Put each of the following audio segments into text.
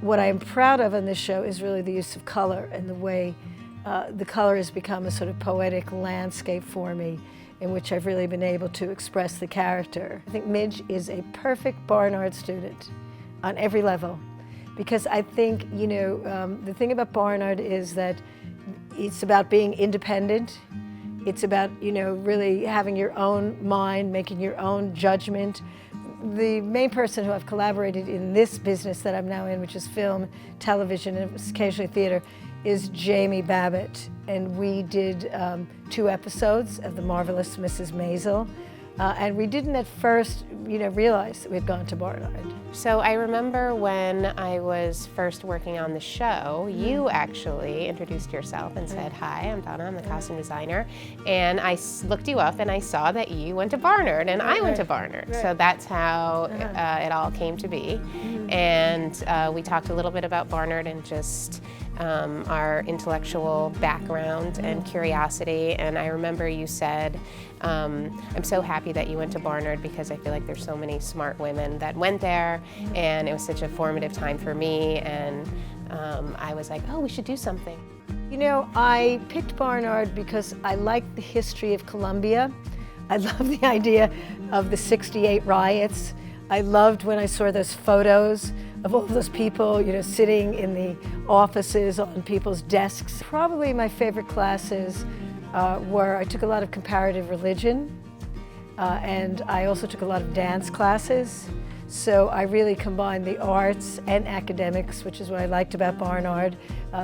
what I'm proud of on this show is really the use of color and the way the color has become a sort of poetic landscape for me, in which I've really been able to express the character. I think Midge is a perfect Barnard student on every level, because I think, you know, the thing about Barnard is that it's about being independent. It's about, you know, really having your own mind, making your own judgment. The main person who I've collaborated in this business that I'm now in, which is film, television, and occasionally theater, is Jamie Babbitt. And we did 2 episodes of The Marvelous Mrs. Maisel. And we didn't at first, you know, realize that we'd gone to Barnard. So I remember when I was first working on the show, you actually introduced yourself and said, "Hi, I'm Donna, I'm the costume designer." And I looked you up and I saw that you went to Barnard and I went to Barnard. So that's how it all came to be. And we talked a little bit about Barnard and just our intellectual background and curiosity. And I remember you said, I'm so happy that you went to Barnard because I feel like there's so many smart women that went there, and it was such a formative time for me, and I was like, oh, we should do something. You know, I picked Barnard because I like the history of Columbia. I love the idea of the '68 riots. I loved when I saw those photos of all those people, you know, sitting in the offices on people's desks. Probably my favorite classes were, I took a lot of comparative religion, and I also took a lot of dance classes. So I really combined the arts and academics, which is what I liked about Barnard,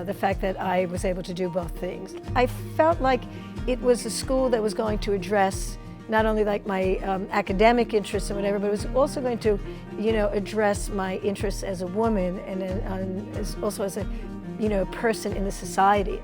the fact that I was able to do both things. I felt like it was a school that was going to address not only like my academic interests and whatever, but it was also going to, you know, address my interests as a woman and also as a, you know, person in the society.